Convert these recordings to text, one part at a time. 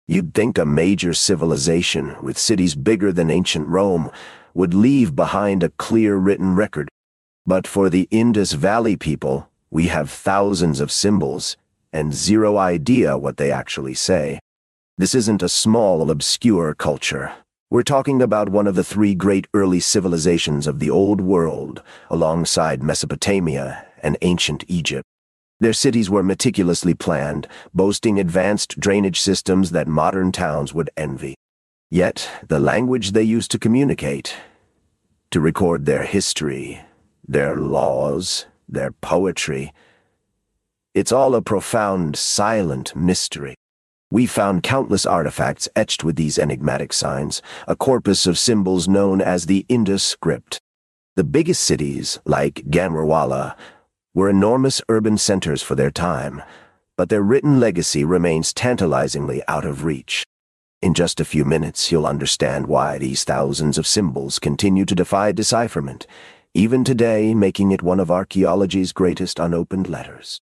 You'd think a major civilization, with cities bigger than ancient Rome, would leave behind a clear written record. But for the Indus Valley people, we have thousands of symbols, and zero idea what they actually say. This isn't a small, obscure culture. We're talking about one of the three great early civilizations of the Old World, alongside Mesopotamia and ancient Egypt. Their cities were meticulously planned, boasting advanced drainage systems that modern towns would envy. Yet, the language they used to communicate, to record their history, their laws, their poetry, it's all a profound, silent mystery. We found countless artifacts etched with these enigmatic signs, a corpus of symbols known as the Indus script. The biggest cities, like Ganrawala, were enormous urban centers for their time, but their written legacy remains tantalizingly out of reach. In just a few minutes, you'll understand why these thousands of symbols continue to defy decipherment, even today making it one of archaeology's greatest unopened letters.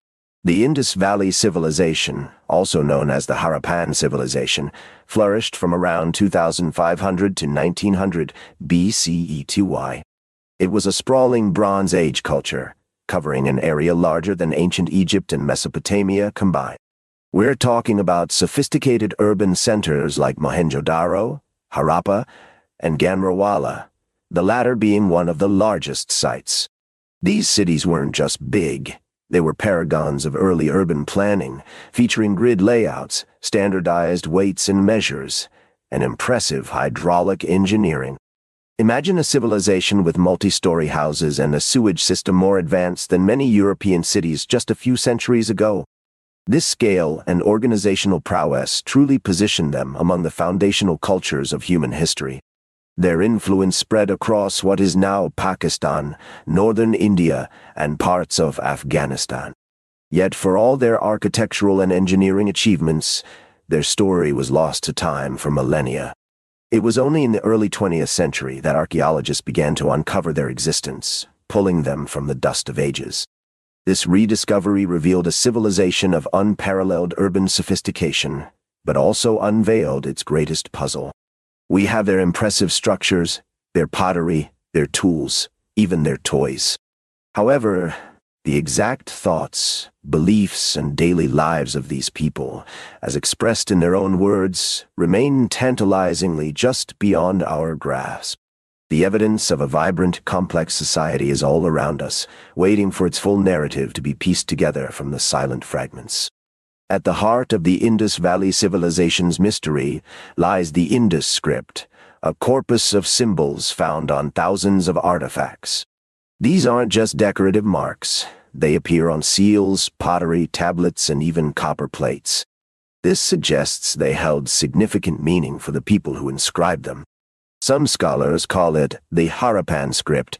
The Indus Valley civilization, also known as the Harappan civilization, flourished from around 2500 to 1900 BCE. It was a sprawling Bronze Age culture, covering an area larger than ancient Egypt and Mesopotamia combined. We're talking about sophisticated urban centers like Mohenjo-daro, Harappa, and Ganrawala, the latter being one of the largest sites. These cities weren't just big, they were paragons of early urban planning, featuring grid layouts, standardized weights and measures, and impressive hydraulic engineering. Imagine a civilization with multi-story houses and a sewage system more advanced than many European cities just a few centuries ago. This scale and organizational prowess truly positioned them among the foundational cultures of human history. Their influence spread across what is now Pakistan, northern India, and parts of Afghanistan. Yet for all their architectural and engineering achievements, their story was lost to time for millennia. It was only in the early 20th century that archaeologists began to uncover their existence, pulling them from the dust of ages. This rediscovery revealed a civilization of unparalleled urban sophistication, but also unveiled its greatest puzzle. We have their impressive structures, their pottery, their tools, even their toys. However, the exact thoughts, beliefs, and daily lives of these people, as expressed in their own words, remain tantalizingly just beyond our grasp. The evidence of a vibrant, complex society is all around us, waiting for its full narrative to be pieced together from the silent fragments. At the heart of the Indus Valley civilization's mystery lies the Indus script, a corpus of symbols found on thousands of artifacts. These aren't just decorative marks. They appear on seals, pottery, tablets, and even copper plates. This suggests they held significant meaning for the people who inscribed them. Some scholars call it the Harappan script,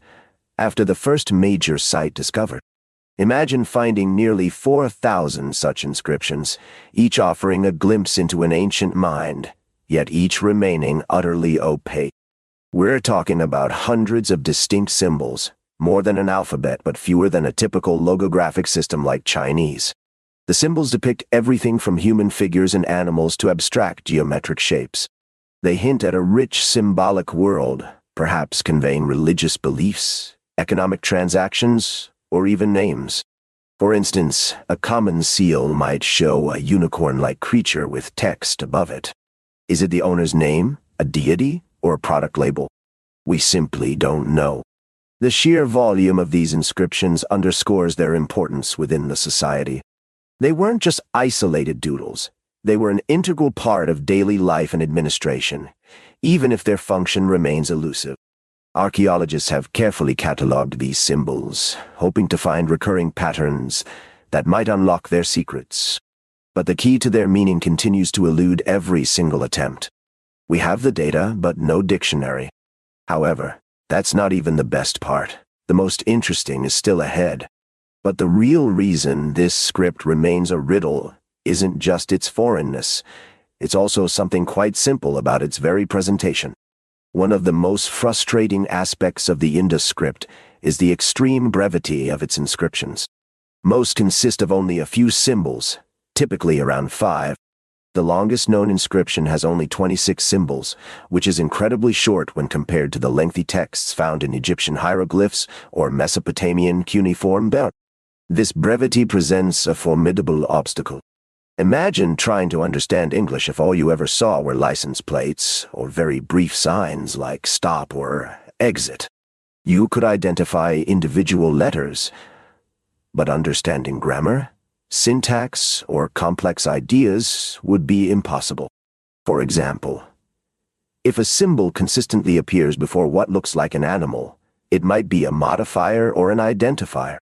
after the first major site discovered. Imagine finding nearly 4,000 such inscriptions, each offering a glimpse into an ancient mind, yet each remaining utterly opaque. We're talking about hundreds of distinct symbols, more than an alphabet but fewer than a typical logographic system like Chinese. The symbols depict everything from human figures and animals to abstract geometric shapes. They hint at a rich symbolic world, perhaps conveying religious beliefs, economic transactions, or even names. For instance, a common seal might show a unicorn-like creature with text above it. Is it the owner's name, a deity, or a product label? We simply don't know. The sheer volume of these inscriptions underscores their importance within the society. They weren't just isolated doodles. They were an integral part of daily life and administration, even if their function remains elusive. Archaeologists have carefully catalogued these symbols, hoping to find recurring patterns that might unlock their secrets. But the key to their meaning continues to elude every single attempt. We have the data, but no dictionary. However, that's not even the best part. The most interesting is still ahead. But the real reason this script remains a riddle isn't just its foreignness. It's also something quite simple about its very presentation. One of the most frustrating aspects of the Indus script is the extreme brevity of its inscriptions. Most consist of only a few symbols, typically around 5. The longest known inscription has only 26 symbols, which is incredibly short when compared to the lengthy texts found in Egyptian hieroglyphs or Mesopotamian cuneiform belt. This brevity presents a formidable obstacle. Imagine trying to understand English if all you ever saw were license plates or very brief signs like stop or exit. You could identify individual letters, but understanding grammar, syntax, or complex ideas would be impossible. For example, if a symbol consistently appears before what looks like an animal, it might be a modifier or an identifier.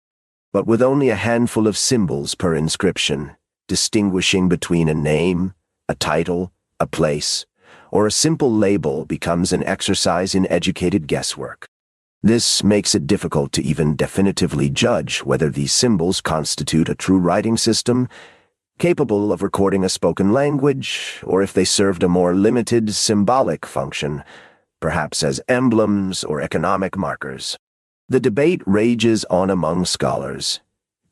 But with only a handful of symbols per inscription, distinguishing between a name, a title, a place, or a simple label becomes an exercise in educated guesswork. This makes it difficult to even definitively judge whether these symbols constitute a true writing system, capable of recording a spoken language, or if they served a more limited symbolic function, perhaps as emblems or economic markers. The debate rages on among scholars.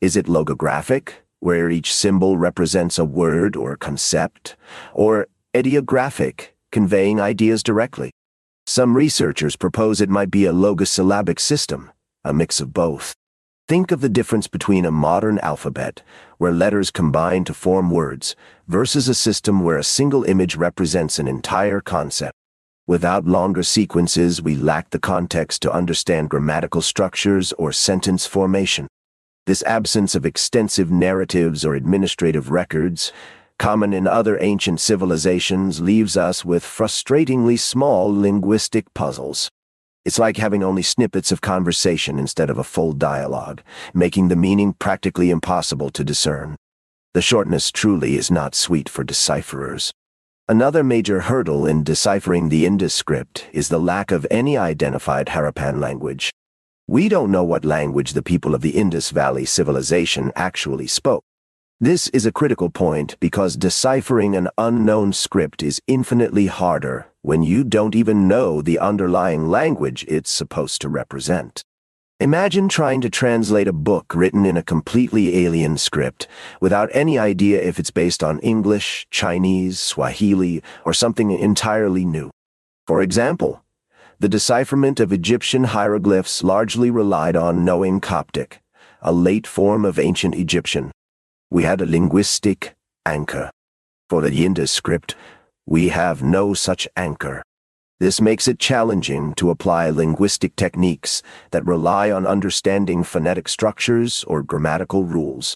Is it logographic, where each symbol represents a word or concept, or ideographic, conveying ideas directly? Some researchers propose it might be a logosyllabic system, a mix of both. Think of the difference between a modern alphabet, where letters combine to form words, versus a system where a single image represents an entire concept. Without longer sequences, we lack the context to understand grammatical structures or sentence formation. This absence of extensive narratives or administrative records, common in other ancient civilizations, leaves us with frustratingly small linguistic puzzles. It's like having only snippets of conversation instead of a full dialogue, making the meaning practically impossible to discern. The shortness truly is not sweet for decipherers. Another major hurdle in deciphering the Indus script is the lack of any identified Harappan language. We don't know what language the people of the Indus Valley civilization actually spoke. This is a critical point because deciphering an unknown script is infinitely harder when you don't even know the underlying language it's supposed to represent. Imagine trying to translate a book written in a completely alien script without any idea if it's based on English, Chinese, Swahili, or something entirely new. For example, the decipherment of Egyptian hieroglyphs largely relied on knowing Coptic, a late form of ancient Egyptian. We had a linguistic anchor. For the Indus script, we have no such anchor. This makes it challenging to apply linguistic techniques that rely on understanding phonetic structures or grammatical rules.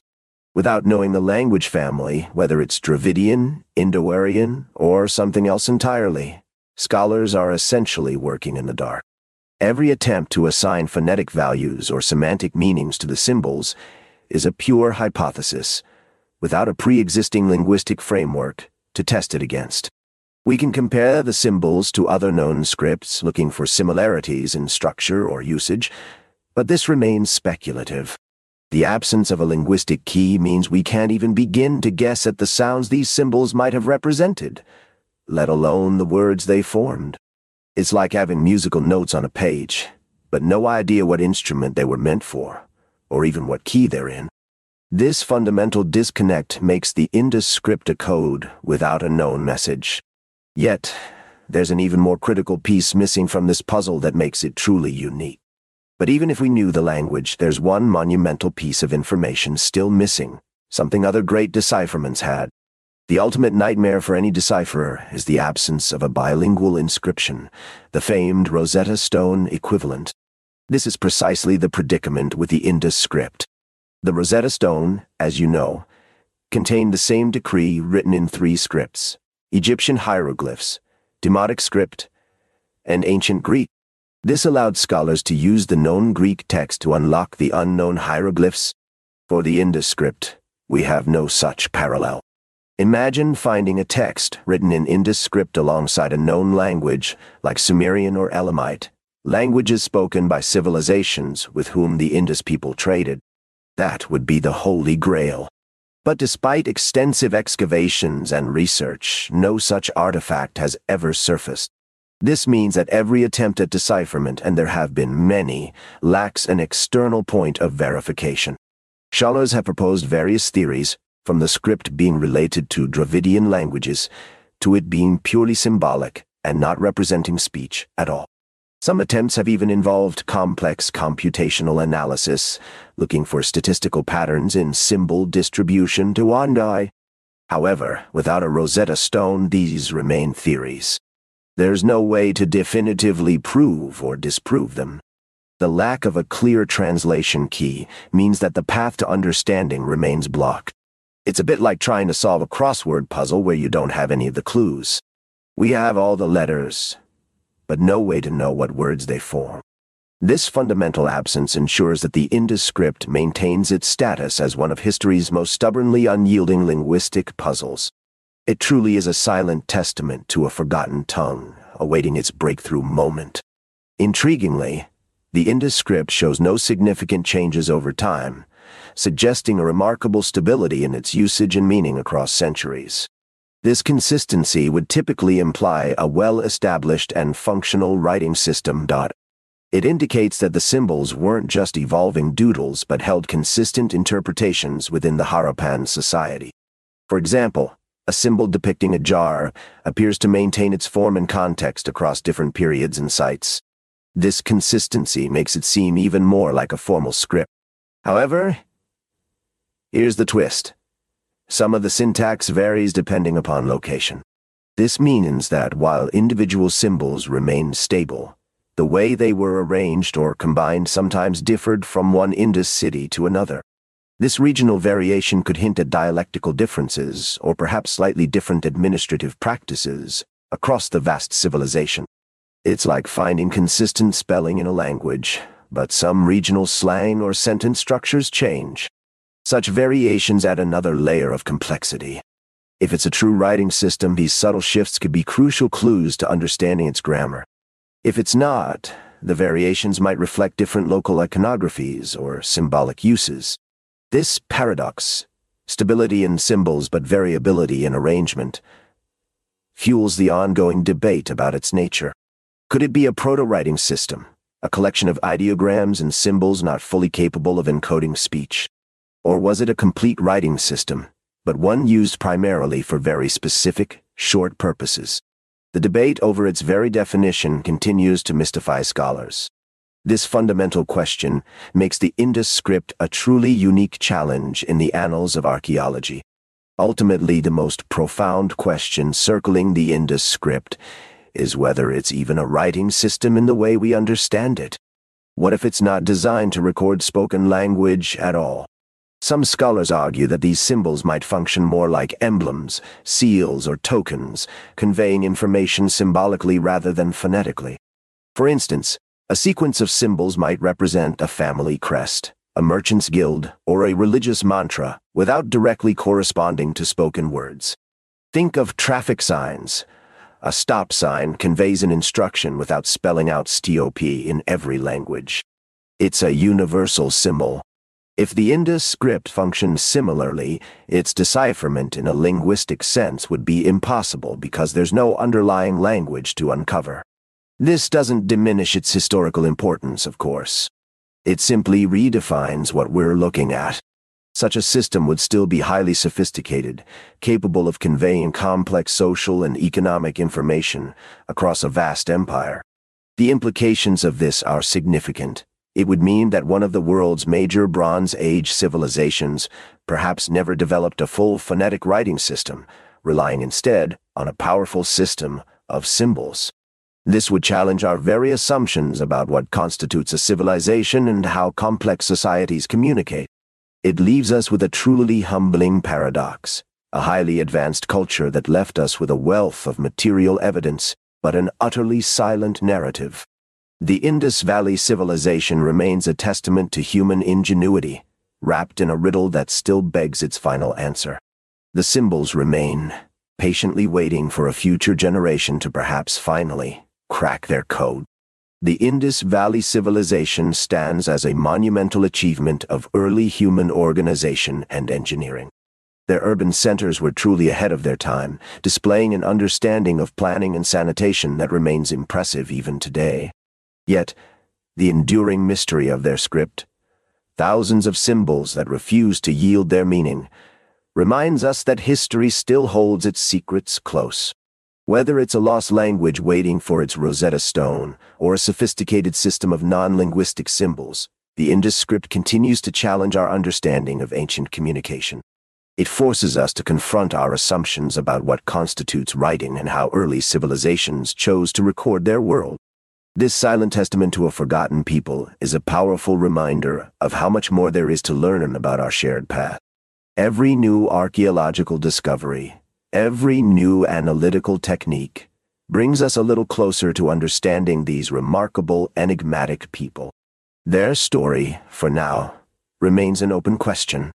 Without knowing the language family, whether it's Dravidian, Indo-Aryan, or something else entirely, scholars are essentially working in the dark. Every attempt to assign phonetic values or semantic meanings to the symbols is a pure hypothesis, without a pre-existing linguistic framework to test it against. We can compare the symbols to other known scripts, looking for similarities in structure or usage, but this remains speculative. The absence of a linguistic key means we can't even begin to guess at the sounds these symbols might have represented, let alone the words they formed. It's like having musical notes on a page, but no idea what instrument they were meant for, or even what key they're in. This fundamental disconnect makes the Indus script a code without a known message. Yet, there's an even more critical piece missing from this puzzle that makes it truly unique. But even if we knew the language, there's one monumental piece of information still missing, something other great decipherments had. The ultimate nightmare for any decipherer is the absence of a bilingual inscription, the famed Rosetta Stone equivalent. This is precisely the predicament with the Indus script. The Rosetta Stone, as you know, contained the same decree written in 3 scripts: Egyptian hieroglyphs, Demotic script, and ancient Greek. This allowed scholars to use the known Greek text to unlock the unknown hieroglyphs. For the Indus script, we have no such parallel. Imagine finding a text written in Indus script alongside a known language like Sumerian or Elamite, languages spoken by civilizations with whom the Indus people traded. That would be the Holy Grail. But despite extensive excavations and research, no such artifact has ever surfaced. This means that every attempt at decipherment, and there have been many, lacks an external point of verification. Scholars have proposed various theories, from the script being related to Dravidian languages to it being purely symbolic and not representing speech at all. Some attempts have even involved complex computational analysis, looking for statistical patterns in symbol distribution to Wandai. However, without a Rosetta Stone, these remain theories. There's no way to definitively prove or disprove them. The lack of a clear translation key means that the path to understanding remains blocked. It's a bit like trying to solve a crossword puzzle where you don't have any of the clues. We have all the letters, but no way to know what words they form. This fundamental absence ensures that the Indus script maintains its status as one of history's most stubbornly unyielding linguistic puzzles. It truly is a silent testament to a forgotten tongue, awaiting its breakthrough moment. Intriguingly, the Indus script shows no significant changes over time, suggesting a remarkable stability in its usage and meaning across centuries. This consistency would typically imply a well-established and functional writing system. It indicates that the symbols weren't just evolving doodles but held consistent interpretations within the Harappan society. For example, a symbol depicting a jar appears to maintain its form and context across different periods and sites. This consistency makes it seem even more like a formal script. However, here's the twist. Some of the syntax varies depending upon location. This means that while individual symbols remained stable, the way they were arranged or combined sometimes differed from one Indus city to another. This regional variation could hint at dialectical differences or perhaps slightly different administrative practices across the vast civilization. It's like finding consistent spelling in a language, but some regional slang or sentence structures change. Such variations add another layer of complexity. If it's a true writing system, these subtle shifts could be crucial clues to understanding its grammar. If it's not, the variations might reflect different local iconographies or symbolic uses. This paradox, stability in symbols but variability in arrangement, fuels the ongoing debate about its nature. Could it be a proto-writing system, a collection of ideograms and symbols not fully capable of encoding speech? Or was it a complete writing system, but one used primarily for very specific, short purposes? The debate over its very definition continues to mystify scholars. This fundamental question makes the Indus script a truly unique challenge in the annals of archaeology. Ultimately, the most profound question circling the Indus script is whether it's even a writing system in the way we understand it. What if it's not designed to record spoken language at all? Some scholars argue that these symbols might function more like emblems, seals, or tokens, conveying information symbolically rather than phonetically. For instance, a sequence of symbols might represent a family crest, a merchant's guild, or a religious mantra, without directly corresponding to spoken words. Think of traffic signs. A stop sign conveys an instruction without spelling out stop in every language. It's a universal symbol. If the Indus script functions similarly, its decipherment in a linguistic sense would be impossible because there's no underlying language to uncover. This doesn't diminish its historical importance, of course. It simply redefines what we're looking at. Such a system would still be highly sophisticated, capable of conveying complex social and economic information across a vast empire. The implications of this are significant. It would mean that one of the world's major Bronze Age civilizations perhaps never developed a full phonetic writing system, relying instead on a powerful system of symbols. This would challenge our very assumptions about what constitutes a civilization and how complex societies communicate. It leaves us with a truly humbling paradox, a highly advanced culture that left us with a wealth of material evidence, but an utterly silent narrative. The Indus Valley civilization remains a testament to human ingenuity, wrapped in a riddle that still begs its final answer. The symbols remain, patiently waiting for a future generation to perhaps finally crack their code. The Indus Valley civilization stands as a monumental achievement of early human organization and engineering. Their urban centers were truly ahead of their time, displaying an understanding of planning and sanitation that remains impressive even today. Yet, the enduring mystery of their script, thousands of symbols that refuse to yield their meaning, reminds us that history still holds its secrets close. Whether it's a lost language waiting for its Rosetta Stone, or a sophisticated system of non-linguistic symbols, the Indus script continues to challenge our understanding of ancient communication. It forces us to confront our assumptions about what constitutes writing and how early civilizations chose to record their world. This silent testament to a forgotten people is a powerful reminder of how much more there is to learn about our shared past. Every new archaeological discovery, every new analytical technique, brings us a little closer to understanding these remarkable, enigmatic people. Their story, for now, remains an open question.